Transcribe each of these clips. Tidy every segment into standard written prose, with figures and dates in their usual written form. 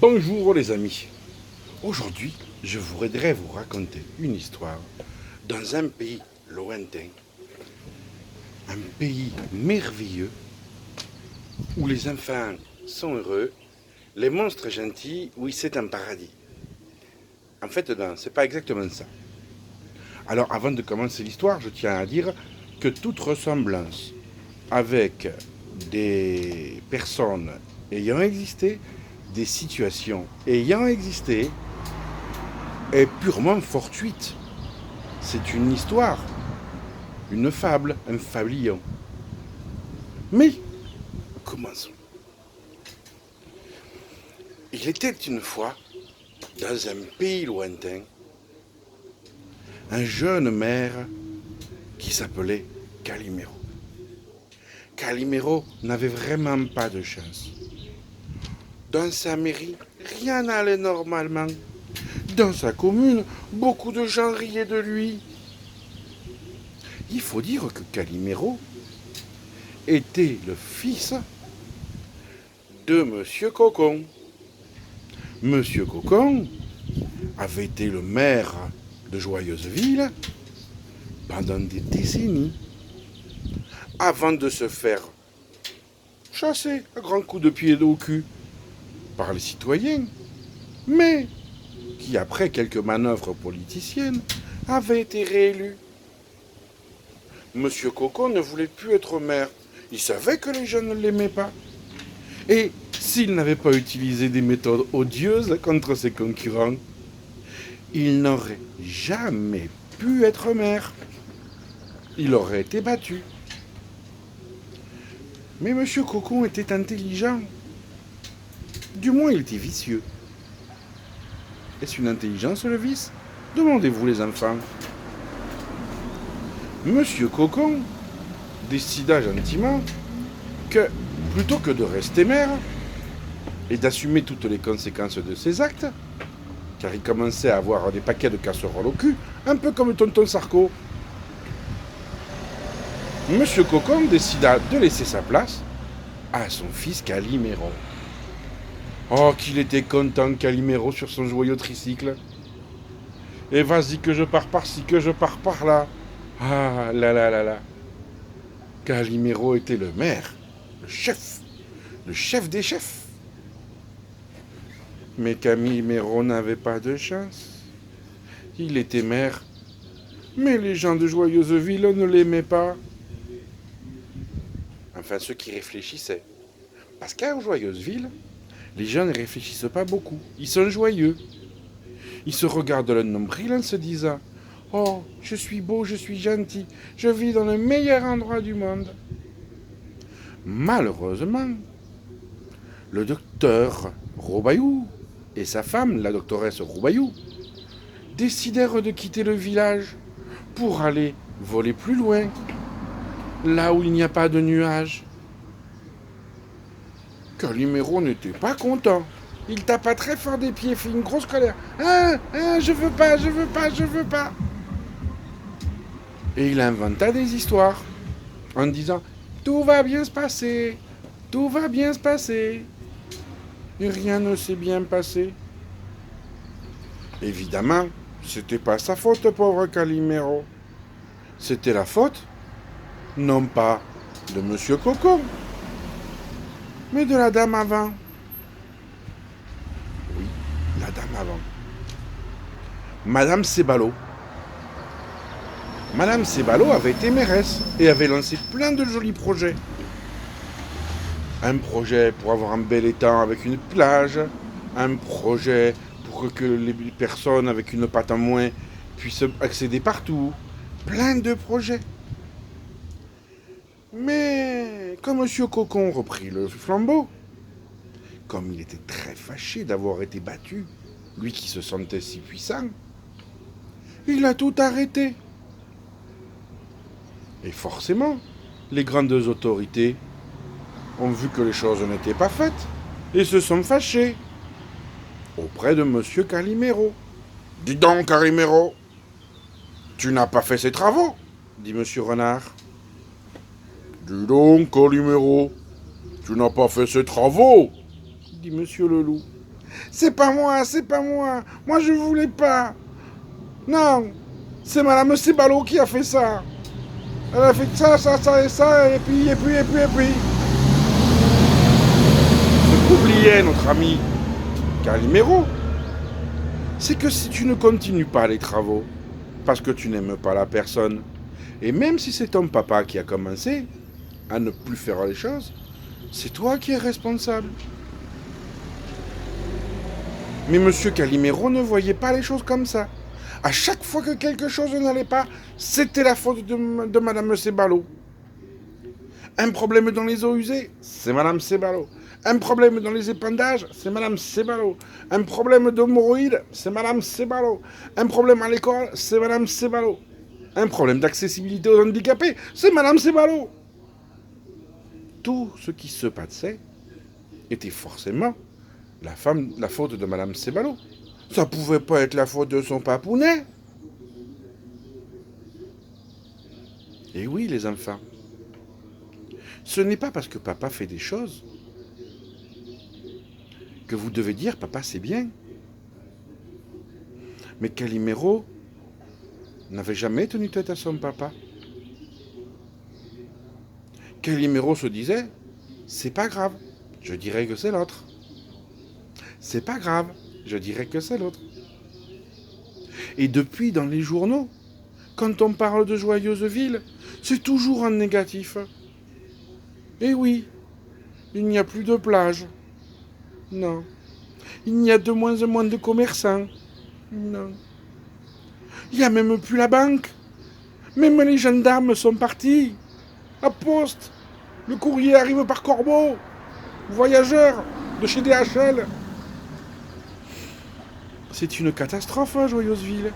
Bonjour les amis. Aujourd'hui, je voudrais vous raconter une histoire dans un pays lointain, un pays merveilleux où les enfants sont heureux, les monstres gentils, oui, c'est un paradis. En fait, non, c'est pas exactement ça. Alors, avant de commencer l'histoire, je tiens à dire que toute ressemblance avec des personnes ayant existé, des situations ayant existé, est purement fortuite. C'est une histoire, une fable, un fablion. Mais, commençons. Il était une fois, dans un pays lointain, un jeune maire qui s'appelait Calimero. Calimero n'avait vraiment pas de chance. Dans sa mairie, rien n'allait normalement. Dans sa commune, beaucoup de gens riaient de lui. Il faut dire que Calimero était le fils de Monsieur Cocon. Monsieur Cocon avait été le maire de Joyeuseville pendant des décennies, avant de se faire chasser à grands coups de pied au cul par les citoyens, mais qui, après quelques manœuvres politiciennes, avait été réélu. Monsieur Cocon ne voulait plus être maire. Il savait que les gens ne l'aimaient pas. Et s'il n'avait pas utilisé des méthodes odieuses contre ses concurrents, il n'aurait jamais pu être maire. Il aurait été battu. Mais Monsieur Cocon était intelligent. Du moins, il était vicieux. Est-ce une intelligence, le vice? Demandez-vous, les enfants. Monsieur Cocon décida gentiment que, plutôt que de rester maire et d'assumer toutes les conséquences de ses actes, car il commençait à avoir des paquets de casseroles au cul, un peu comme tonton Sarko, Monsieur Cocon décida de laisser sa place à son fils Calimero. Oh, qu'il était content, Calimero, sur son joyeux tricycle. Et vas-y que je pars par-ci, que je pars par-là. Ah là là là là. Calimero était le maire, le chef des chefs. Mais Calimero n'avait pas de chance. Il était maire, mais les gens de Joyeuseville ne l'aimaient pas. Enfin, ceux qui réfléchissaient. Parce qu'à Joyeuseville, les gens ne réfléchissent pas beaucoup. Ils sont joyeux. Ils se regardent le nombril en se disant « Oh, je suis beau, je suis gentil, je vis dans le meilleur endroit du monde. » Malheureusement, le docteur Robaillou et sa femme, la doctoresse Robaillou, décidèrent de quitter le village pour aller voler plus loin, là où il n'y a pas de nuages. Calimero n'était pas content. Il tapa très fort des pieds, fit une grosse colère. Je veux pas, je veux pas, je veux pas. Et il inventa des histoires en disant tout va bien se passer, tout va bien se passer. Et rien ne s'est bien passé. Évidemment, c'était pas sa faute, pauvre Calimero. C'était la faute, non pas de Monsieur Cocon, mais de la dame avant. Oui, la dame avant. Madame Sebalo. Madame Sebalo avait été mairesse et avait lancé plein de jolis projets. Un projet pour avoir un bel étang avec une plage, un projet pour que les personnes avec une patte en moins puissent accéder partout. Plein de projets. Mais quand Monsieur Cocon reprit le flambeau, comme il était très fâché d'avoir été battu, lui qui se sentait si puissant, il a tout arrêté. Et forcément, les grandes autorités ont vu que les choses n'étaient pas faites et se sont fâchés auprès de Monsieur Calimero. « Dis donc, Calimero, tu n'as pas fait ces travaux ?» dit Monsieur Renard. « Dis donc, Calimero, tu n'as pas fait ces travaux ?» dit Monsieur le Loup. C'est pas moi, c'est pas moi. Moi, je voulais pas. Non, c'est Madame Sebalo qui a fait ça. Elle a fait ça, ça, ça et ça, et puis, et puis, et puis, et puis. Ce qu'oubliait notre ami Calimero, c'est que si tu ne continues pas les travaux, parce que tu n'aimes pas la personne, et même si c'est ton papa qui a commencé à ne plus faire les choses, c'est toi qui es responsable. Mais Monsieur Calimero ne voyait pas les choses comme ça. À chaque fois que quelque chose n'allait pas, c'était la faute de Madame Sebalo. Un problème dans les eaux usées, c'est Madame Sebalo. Un problème dans les épandages, c'est Madame Sebalo. Un problème d'hémorroïdes, c'est Madame Sebalo. Un problème à l'école, c'est Madame Sebalo. Un problème d'accessibilité aux handicapés, c'est Madame Sebalo. Tout ce qui se passait était forcément la faute de Madame Sebalo. Ça pouvait pas être la faute de son papounet. Et oui, les enfants, ce n'est pas parce que papa fait des choses que vous devez dire papa c'est bien. Mais Calimero n'avait jamais tenu tête à son papa. Calimero se disait, c'est pas grave, je dirais que c'est l'autre. C'est pas grave, je dirais que c'est l'autre. Et depuis, dans les journaux, quand on parle de joyeuse ville, c'est toujours en négatif. Et oui, il n'y a plus de plage. Non. Il n'y a de moins en moins de commerçants. Non. Il n'y a même plus la banque. Même les gendarmes sont partis. La poste. Le courrier arrive par corbeau. Voyageurs de chez DHL. C'est une catastrophe, Joyeuseville.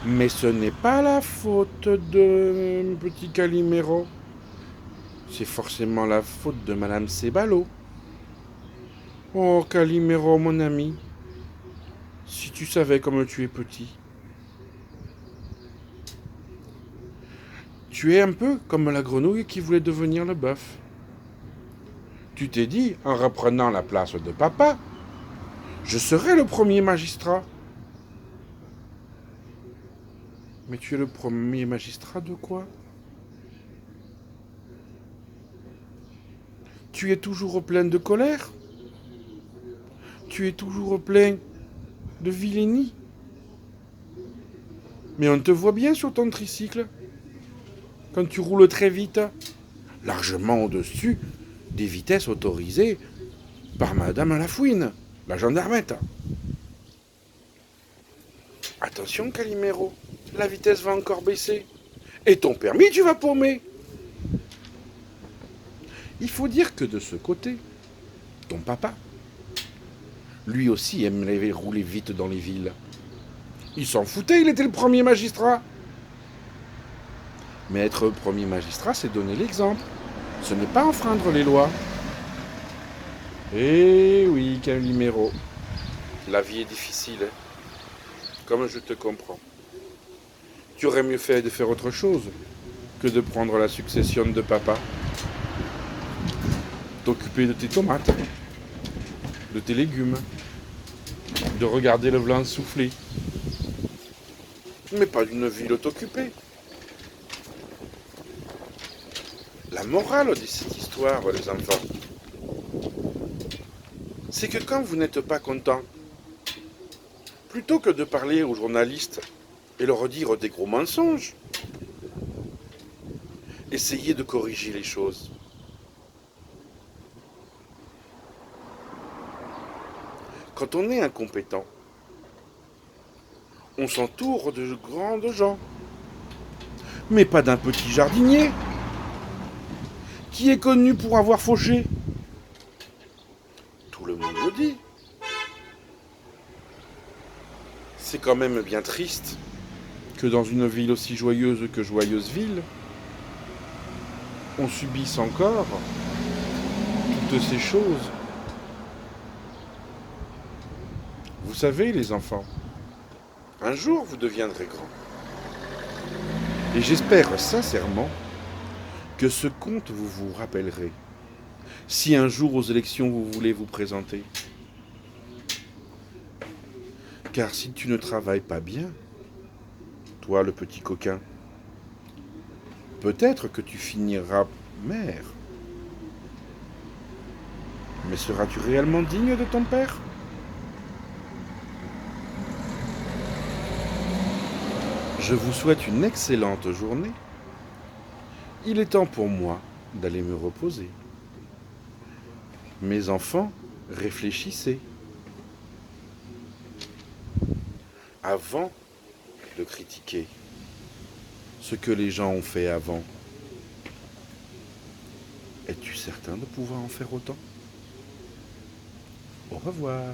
Mais ce n'est pas la faute de petit Calimero. C'est forcément la faute de Madame Sebalo. Oh, Calimero, mon ami, si tu savais comme tu es petit. Tu es un peu comme la grenouille qui voulait devenir le bœuf. Tu t'es dit, en reprenant la place de papa, je serai le premier magistrat. Mais tu es le premier magistrat de quoi? Tu es toujours plein de colère? Tu es toujours plein de vilainie? Mais on te voit bien sur ton tricycle, quand tu roules très vite, largement au-dessus des vitesses autorisées par Madame Lafouine, la gendarmette. Attention, Calimero, la vitesse va encore baisser. Et ton permis, tu vas paumer. Il faut dire que de ce côté, ton papa, lui aussi aimait rouler vite dans les villes. Il s'en foutait, il était le premier magistrat. Mais être premier magistrat, c'est donner l'exemple. Ce n'est pas enfreindre les lois. Eh oui, Calimero, la vie est difficile, comme je te comprends. Tu aurais mieux fait de faire autre chose que de prendre la succession de papa. T'occuper de tes tomates, de tes légumes, de regarder le blanc souffler. Mais pas d'une ville t'occuper. La morale de cette histoire, les enfants, c'est que quand vous n'êtes pas content, plutôt que de parler aux journalistes et leur dire des gros mensonges, essayez de corriger les choses. Quand on est incompétent, on s'entoure de grandes gens, mais pas d'un petit jardinier qui est connu pour avoir fauché. Tout le monde le dit. C'est quand même bien triste que dans une ville aussi joyeuse que Joyeuseville, on subisse encore toutes ces choses. Vous savez, les enfants, un jour vous deviendrez grands. Et j'espère sincèrement que ce conte vous vous rappellerez, si un jour aux élections vous voulez vous présenter. Car si tu ne travailles pas bien, toi le petit coquin, peut-être que tu finiras mère. Mais seras-tu réellement digne de ton père? Je vous souhaite une excellente journée. Il est temps pour moi d'aller me reposer. Mes enfants, réfléchissez. Avant de critiquer ce que les gens ont fait avant, es-tu certain de pouvoir en faire autant? Au revoir.